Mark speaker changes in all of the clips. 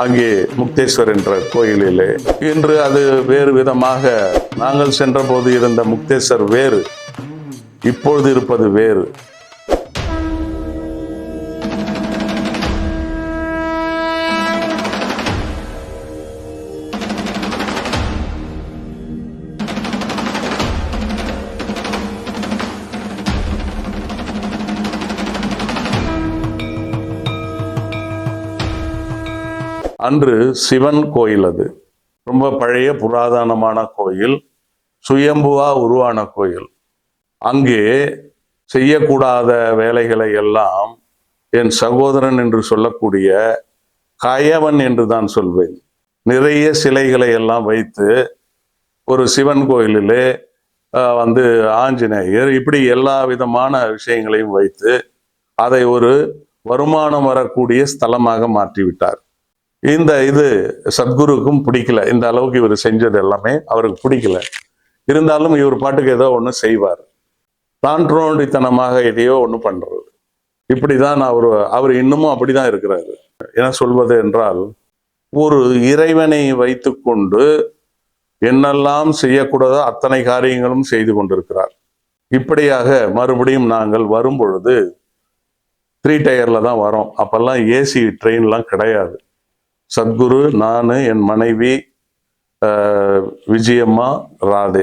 Speaker 1: அங்கே முக்தேஸ்வர் என்ற கோயிலிலே. இன்று அது வேறு விதமாக, நாங்கள் சென்றபோது இருந்த முக்தேஸ்வர் வேறு, இப்பொழுது இருப்பது வேறு. அன்று சிவன் கோயில், அது ரொம்ப பழைய புராதனமான கோயில், சுயம்புவா உருவான கோயில். அங்கே செய்யக்கூடாத வேலைகளை எல்லாம் என் சகோதரன் என்று சொல்லக்கூடிய கயவன் என்று தான் சொல்வேன், நிறைய சிலைகளை எல்லாம் வைத்து ஒரு சிவன் கோயிலிலே ஆஞ்சநேயர், இப்படி எல்லா விதமான விஷயங்களையும் வைத்து அதை ஒரு வருமானம் வரக்கூடிய ஸ்தலமாக மாற்றிவிட்டார். இது சத்குருக்கும் பிடிக்கல. இந்த அளவுக்கு இவர் செஞ்சது எல்லாமே அவருக்கு பிடிக்கல. இருந்தாலும் இவர் பாட்டுக்கு ஏதோ ஒன்று செய்வார், தான்றோண்டித்தனமாக எதையோ ஒன்று பண்றது. இப்படிதான் அவர் இன்னமும் அப்படிதான் இருக்கிறாரு. என்ன சொல்வது என்றால், ஒரு இறைவனை வைத்து கொண்டு என்னெல்லாம் செய்யக்கூடாதோ அத்தனை காரியங்களும் செய்து கொண்டிருக்கிறார். இப்படியாக மறுபடியும் நாங்கள் வரும் பொழுது 3 டயர்ல தான் வரோம். அப்பெல்லாம் ஏசி ட்ரெயின்லாம் கிடையாது. சத்குரு, நான், என் மனைவி விஜயம்மா, ராதே,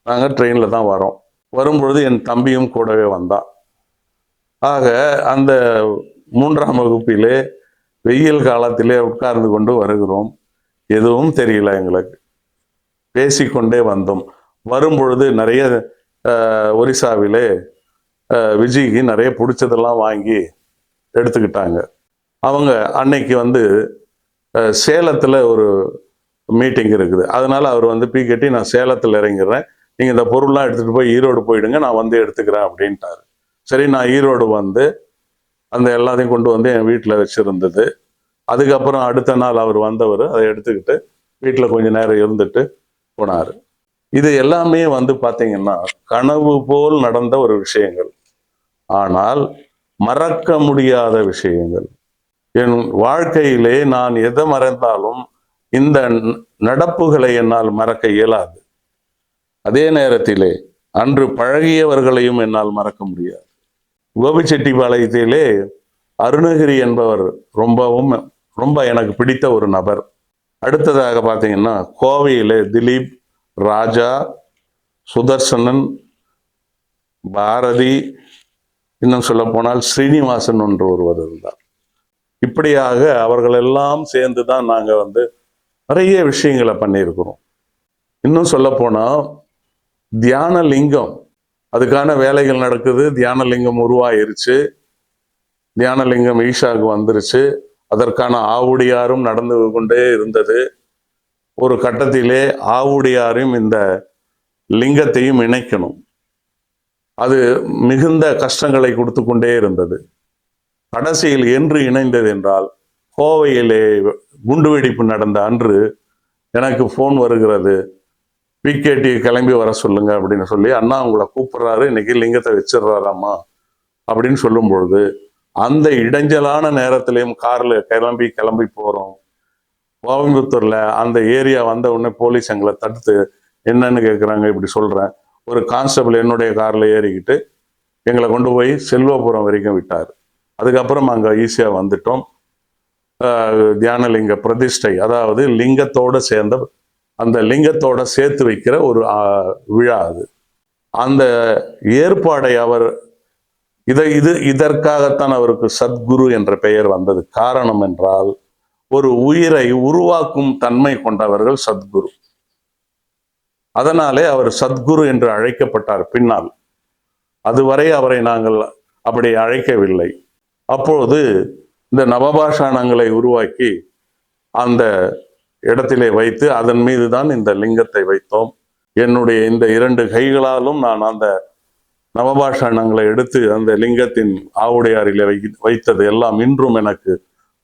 Speaker 1: நாங்கள் ட்ரெயினில் தான் வரோம். வரும்பொழுது என் தம்பியும் கூடவே வந்தான். ஆக அந்த 3ஆம் வகுப்பிலே வெயில் காலத்திலே உட்கார்ந்து கொண்டு வருகிறோம். எதுவும் தெரியல எங்களுக்கு, பேசிக்கொண்டே வந்தோம். வரும்பொழுது நிறைய ஒரிசாவிலே விஜய்க்கு நிறைய பிடிச்சதெல்லாம் வாங்கி எடுத்துக்கிட்டாங்க. அவங்க அன்னைக்கு சேலத்தில் ஒரு மீட்டிங் இருக்குது. அதனால அவர் பீ கட்டி, நான் சேலத்தில் இறங்கிடுறேன், நீங்கள் இந்த பொருள்லாம் எடுத்துகிட்டு போய் ஈரோடு போயிடுங்க, நான் எடுத்துக்கிறேன் அப்படின்ட்டாரு. சரி, நான் ஈரோடு அந்த எல்லாத்தையும் கொண்டு என் வீட்டில் வச்சுருந்தது. அதுக்கப்புறம் அடுத்த நாள் அவர் அதை எடுத்துக்கிட்டு வீட்டில் கொஞ்ச நேரம் இருந்துட்டு போனார். இது எல்லாமே பார்த்தீங்கன்னா கனவு போல் நடந்த ஒரு விஷயங்கள், ஆனால் மறக்க முடியாத விஷயங்கள். என் வாழ்க்கையிலே நான் எதை மறந்தாலும் இந்த நடப்புகளை என்னால் மறக்க இயலாது. அதே நேரத்திலே அன்று பழகியவர்களையும் என்னால் மறக்க முடியாது. கோபிச்செட்டிப்பாளையத்திலே அருணகிரி என்பவர் ரொம்ப எனக்கு பிடித்த ஒரு நபர். அடுத்ததாக பார்த்தீங்கன்னா கோவையிலே திலீப், ராஜா, சுதர்சனன், பாரதி, இன்னும் சொல்ல போனால் ஸ்ரீனிவாசன் என்று ஒருவர் இருந்தார். இப்படியாக அவர்கள் எல்லாம் சேர்ந்து தான் நாங்கள் நிறைய விஷயங்களை பண்ணியிருக்கிறோம். இன்னும் சொல்ல போனால் தியான லிங்கம், அதுக்கான வேலைகள் நடக்குது. தியான லிங்கம் உருவாயிருச்சு, தியான லிங்கம் ஈஷாவுக்கு வந்துருச்சு. அதற்கான ஆவுடையாரும் நடந்து கொண்டே இருந்தது. ஒரு கட்டத்திலே ஆவுடையாரையும் இந்த லிங்கத்தையும் இணைக்கணும். அது மிகுந்த கஷ்டங்களை கொடுத்து கொண்டே இருந்தது. கடைசியில் என்று இணைந்தது என்றால், கோவையிலே குண்டுவெடிப்பு நடந்த அன்று எனக்கு ஃபோன் வருகிறது, பிகேடி கிளம்பி வர சொல்லுங்க அப்படின்னு சொல்லி, அண்ணா உங்களை கூப்பிடுறாரு, இன்னைக்கு லிங்கத்தை வச்சிடுறாராம்மா அப்படின்னு சொல்லும் பொழுது, அந்த இடைஞ்சலான நேரத்திலையும் கார்ல கிளம்பி போறோம். கோயம்புத்தூர்ல அந்த ஏரியா வந்த உடனே போலீஸ் எங்களை தடுத்து என்னன்னு கேட்குறாங்க. இப்படி சொல்றேன். ஒரு கான்ஸ்டபிள் என்னுடைய கார்ல ஏறிக்கிட்டு எங்களை கொண்டு போய் செல்வபுரம் வரைக்கும் விட்டார். அதுக்கப்புறம் அங்கே ஈஸியாக வந்துட்டோம். தியானலிங்க பிரதிஷ்டை, அதாவது லிங்கத்தோடு சேர்ந்த, அந்த லிங்கத்தோட சேர்த்து வைக்கிற ஒரு விழா அது. அந்த ஏற்பாடை அவர் இதற்காகத்தான் அவருக்கு சத்குரு என்ற பெயர் வந்தது. காரணம் என்றால், ஒரு உயிரை உருவாக்கும் தன்மை கொண்டவர்கள் சத்குரு. அதனாலே அவர் சத்குரு என்று அழைக்கப்பட்டார் பின்னால். அதுவரை அவரை நாங்கள் அப்படி அழைக்கவில்லை. அப்பொழுது இந்த நவபாஷாணங்களை உருவாக்கி அந்த இடத்திலே வைத்து அதன் மீது தான் இந்த லிங்கத்தை வைத்தோம். என்னுடைய இந்த 2 கைகளாலும் நான் அந்த நவபாஷாணங்களை எடுத்து அந்த லிங்கத்தின் ஆவுடையாரிலே வைத்தது எல்லாம் இன்றும் எனக்கு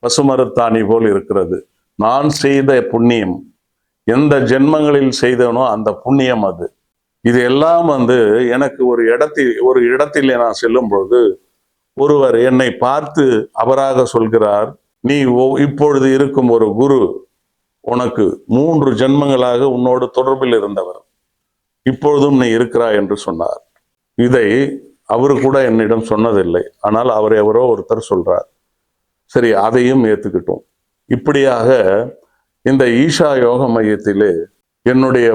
Speaker 1: பசுமரத்தாணி போல் இருக்கிறது. நான் செய்த புண்ணியம், எந்த ஜென்மங்களில் செய்தனோ அந்த புண்ணியம் அது. இது எல்லாம் எனக்கு ஒரு இடத்திலே நான் செல்லும் பொழுது ஒருவர் என்னை பார்த்து அவராக சொல்கிறார், நீ இப்பொழுது இருக்கும் ஒரு குரு உனக்கு 3 ஜென்மங்களாக உன்னோடு தொடர்பில் இருந்தவர், இப்பொழுதும் நீ இருக்கிறாய் என்று சொன்னார். இதை அவரு கூட என்னிடம் சொன்னதில்லை. ஆனால் அவர் எவரோ ஒருத்தர் சொல்றார். சரி, அதையும் ஏத்துக்கிட்டோம். இப்படியாக இந்த ஈஷா யோக மையத்திலே என்னுடைய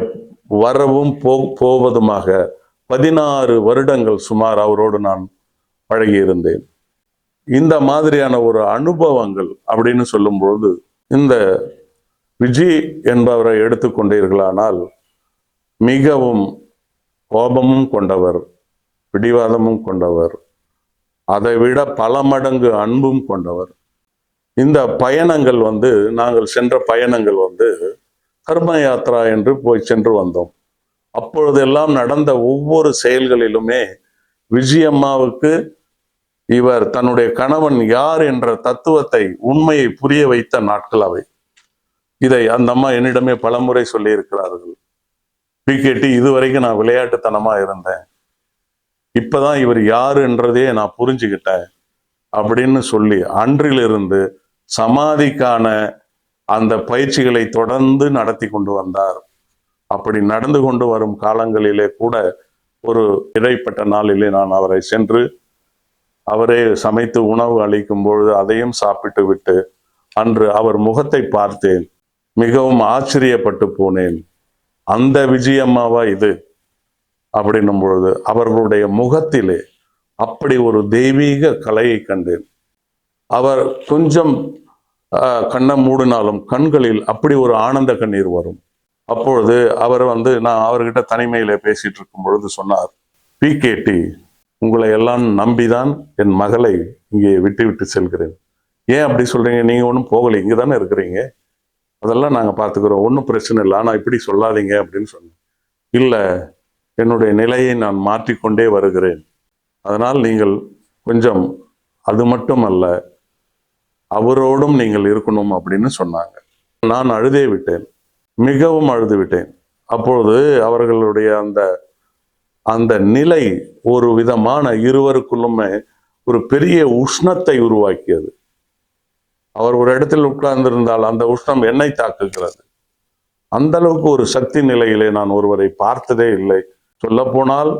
Speaker 1: வரவும் போவதுமாக 16 வருடங்கள் சுமார் அவரோடு நான் பழகி இருந்தேன். இந்த மாதிரியான ஒரு அனுபவங்கள் அப்படின்னு சொல்லும்போது, இந்த விஜய் என்பவரை எடுத்துக்கொண்டீர்களானால் மிகவும் கோபமும் கொண்டவர், பிடிவாதமும் கொண்டவர், அதை விட பல மடங்கு அன்பும் கொண்டவர். இந்த பயணங்கள் நாங்கள் சென்ற பயணங்கள் கர்ம யாத்ரா என்று போய் சென்று வந்தோம். அப்பொழுதெல்லாம் நடந்த ஒவ்வொரு செயல்களிலுமே விஜயம்மாவுக்கு இவர் தன்னுடைய கணவன் யார் என்ற தத்துவத்தை, உண்மையை புரிய வைத்த நாட்கள் அவை. இதை அந்த அம்மா என்னிடமே பலமுறை சொல்லி இருக்கிறார்கள். பிகேடி, இதுவரைக்கும் நான் விளையாட்டுத்தனமா இருந்தேன், இப்பதான் இவர் யாரு என்றதே நான் புரிஞ்சுக்கிட்டேன் அப்படின்னு சொல்லி அன்றிலிருந்து சமாதிக்கான அந்த பயிற்சிகளை தொடர்ந்து நடத்தி கொண்டு வந்தார். அப்படி நடந்து கொண்டு வரும் காலங்களிலே கூட ஒரு இடைப்பட்ட நாளிலே நான் அவரை சென்று அவரே சமைத்து உணவு அளிக்கும் பொழுது அதையும் சாப்பிட்டு விட்டு அன்று அவர் முகத்தை பார்த்தேன். மிகவும் ஆச்சரியப்பட்டு போனேன். அந்த விஜயம்மாவா இது அப்படின்னும் பொழுது அவர்களுடைய முகத்திலே அப்படி ஒரு தெய்வீக கலையை கண்டேன். அவர் கொஞ்சம் கண்ணை மூடினாலும் கண்களில் அப்படி ஒரு ஆனந்த கண்ணீர் வரும். அப்பொழுது அவர் நான் அவர்கிட்ட தனிமையில பேசிட்டு இருக்கும் பொழுது சொன்னார், பிகேடி, உங்களை எல்லாம் நம்பிதான் என் மகளை இங்கே விட்டு விட்டு செல்கிறேன். ஏன் அப்படி சொல்றீங்க? நீங்க ஒன்றும் போகலை, இங்கே தானே இருக்கிறீங்க, அதெல்லாம் நாங்கள் பார்த்துக்கிறோம், ஒன்றும் பிரச்சனை இல்லை, ஆனால் இப்படி சொல்லாதீங்க அப்படின்னு சொன்னேன். இல்லை, என்னுடைய நிலையை நான் மாற்றிக்கொண்டே வருகிறேன், அதனால் நீங்கள் கொஞ்சம், அது மட்டும் அல்ல, அவரோடும் நீங்கள் இருக்கணும் அப்படின்னு சொன்னாங்க. நான் அழுதே விட்டேன், மிகவும் அழுது விட்டேன். அப்பொழுது அவர்களுடைய அந்த நிலை ஒரு விதமான இருவருக்குள்ளுமே ஒரு பெரிய உஷ்ணத்தை உருவாக்கியது. அவர் ஒரு இடத்தில் உட்கார்ந்திருந்தால் அந்த உஷ்ணம் என்னை தாக்குகிறது. அந்த அளவுக்கு ஒரு சக்தி நிலையிலே நான் ஒருவரை பார்த்ததே இல்லை. சொல்ல போனால்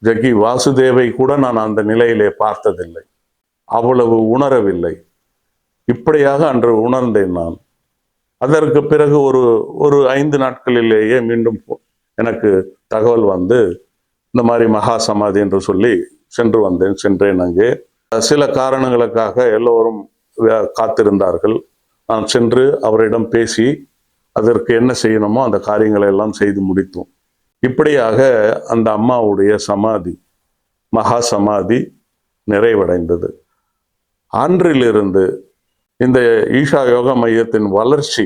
Speaker 1: ஜக்கி வாசுதேவை கூட நான் அந்த நிலையிலே பார்த்ததில்லை, அவ்வளவு உணரவில்லை. இப்படியாக அன்று உணர்ந்தேன் நான். அதற்கு பிறகு ஒரு 5 நாட்களிலேயே மீண்டும் எனக்கு தகவல் இந்த மாதிரி மகா சமாதி என்று சொல்லி சென்றேன். அங்கே சில காரணங்களுக்காக எல்லோரும் காத்திருந்தார்கள். நான் சென்று அவரிடம் பேசி அதற்கு என்ன செய்யணுமோ அந்த காரியங்களை எல்லாம் செய்து முடித்தோம். இப்படியாக அந்த அம்மாவுடைய சமாதி, மகா சமாதி நிறைவடைந்தது. அன்றிலிருந்து இந்த ஈஷா யோகா மையத்தின் வளர்ச்சி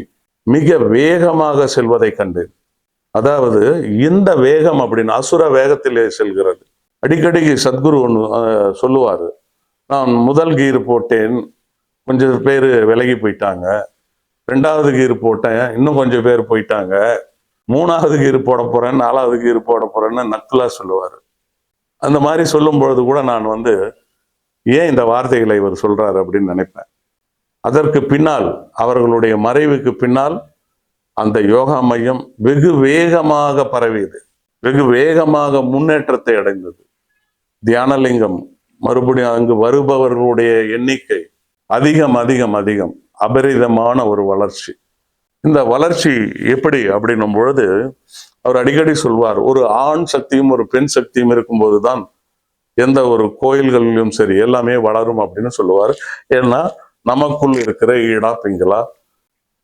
Speaker 1: மிக வேகமாக செல்வதை கண்டேன். அதாவது இந்த வேகம் அப்படின்னு அசுர வேகத்திலே செல்கிறது. அடிக்கடி சத்குரு ஒன்று சொல்லுவார், நான் முதல் கீர் போட்டேன், கொஞ்சம் பேர் விலகி போயிட்டாங்க, 2வது கீர் போட்டேன், இன்னும் கொஞ்சம் பேர் போயிட்டாங்க, 3வது கீர் போட போறேன், 4வது கீர் போட போறேன்னு நக்கலா சொல்லுவார். அந்த மாதிரி சொல்லும் பொழுது கூட நான் ஏன் இந்த வார்த்தைகளை இவர் சொல்றாரு அப்படின்னு நினைப்பேன். அதற்கு பின்னால், அவர்களுடைய மறைவுக்கு பின்னால் அந்த யோகா மையம் வெகு வேகமாக பரவியது, வெகு வேகமாக முன்னேற்றத்தை அடைந்தது. தியானலிங்கம் மறுபடியும் அங்கு வருபவர்களுடைய எண்ணிக்கை அதிகம் அதிகம் அதிகம், அபரிதமான ஒரு வளர்ச்சி. இந்த வளர்ச்சி எப்படி அப்படின்னும் பொழுது அவர் அடிக்கடி சொல்வார், ஒரு ஆண் சக்தியும் ஒரு பெண் சக்தியும் இருக்கும்போது தான் எந்த ஒரு கோயில்களிலும் சரி எல்லாமே வளரும் அப்படின்னு சொல்லுவார். ஏன்னா நமக்குள் இருக்கிற ஈடா பிங்களா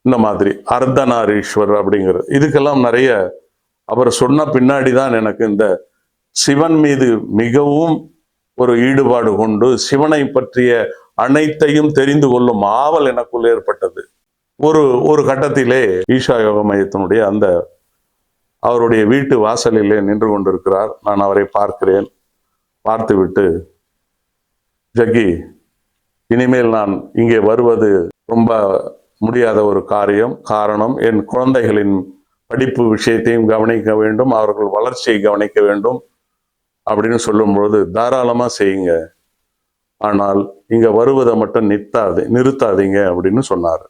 Speaker 1: இந்த மாதிரி அர்த்தநாரீஸ்வர் அப்படிங்கிறது, இதுக்கெல்லாம் நிறைய அவர் சொன்ன பின்னாடி தான் எனக்கு இந்த சிவன் மீது மிகவும் ஒரு ஈடுபாடு கொண்டு சிவனை பற்றிய அனைத்தையும் தெரிந்து கொள்ளும் ஆவல் எனக்குள் ஏற்பட்டது. ஒரு கட்டத்திலே ஈஷா யோக மையத்தினுடைய அவருடைய வீட்டு வாசலிலே நின்று கொண்டிருக்கிறார். நான் அவரை பார்க்கிறேன். பார்த்துவிட்டு, ஜக்கி, இனிமேல் நான் இங்கே வருவது ரொம்ப முடியாத ஒரு காரணம் என் குழந்தைகளின் படிப்பு விஷயத்தையும் கவனிக்க வேண்டும், அவர்கள் வளர்ச்சியை கவனிக்க வேண்டும் அப்படின்னு சொல்லும்பொழுது, தாராளமா செய்யுங்க, ஆனால் இங்க வருவதை மட்டும் நிறுத்தாதீங்க அப்படின்னு சொன்னார்.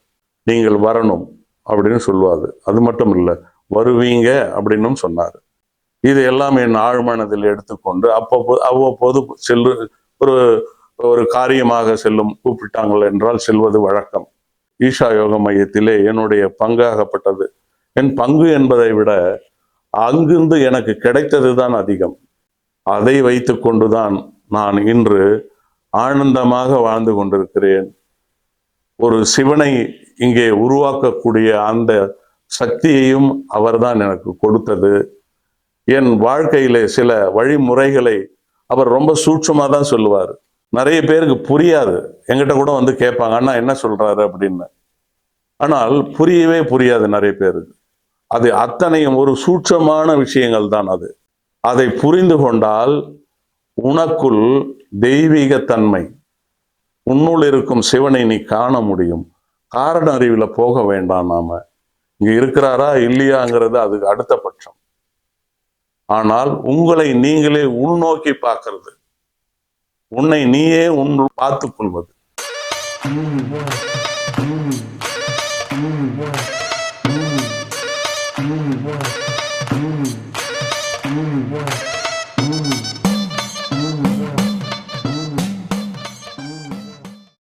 Speaker 1: நீங்கள் வரணும் அப்படின்னு சொல்லுவாரு. அது மட்டும் இல்லை, வருவீங்க அப்படின்னும் சொன்னார். இது எல்லாம் என் ஆழ்மனதில் எடுத்துக்கொண்டு அவ்வப்போது ஒரு ஒரு காரியமாக கூப்பிட்டாங்கள் என்றால் செல்வது வழக்கம். ஈஷா யோக மையத்திலே என்னுடைய பங்காகப்பட்டது. என் பங்கு என்பதை விட அங்கிருந்து எனக்கு கிடைத்தது தான் அதிகம். அதை வைத்து கொண்டுதான் நான் இன்று ஆனந்தமாக வாழ்ந்து கொண்டிருக்கிறேன். ஒரு சிவனை இங்கே உருவாக்கக்கூடிய அந்த சக்தியையும் அவர்தான் எனக்கு கொடுத்தது. என் வாழ்க்கையிலே சில வழிமுறைகளை அவர் ரொம்ப சூட்சமா தான் சொல்லுவார். நிறைய பேருக்கு புரியாது. என்கிட்ட கூட வந்து கேட்பாங்க, அண்ணா என்ன சொல்றாரு அப்படின்னு. ஆனால் புரியாது நிறைய பேருக்கு. அது அத்தனையும் ஒரு சூட்சமான விஷயங்கள் தான். அதை புரிந்து கொண்டால் உனக்குள் தெய்வீக தன்மை, உன்னுள் இருக்கும் சிவனை நீ காண முடியும். காரண அறிவுல போக வேண்டாம். நாம இங்க இருக்கிறாரா இல்லையாங்கிறது அதுக்கு அடுத்த பட்சம். ஆனால் உங்களை நீங்களே உள்நோக்கி பார்க்கிறது, உன்னை நீயே பார்த்துக் கொள்வது.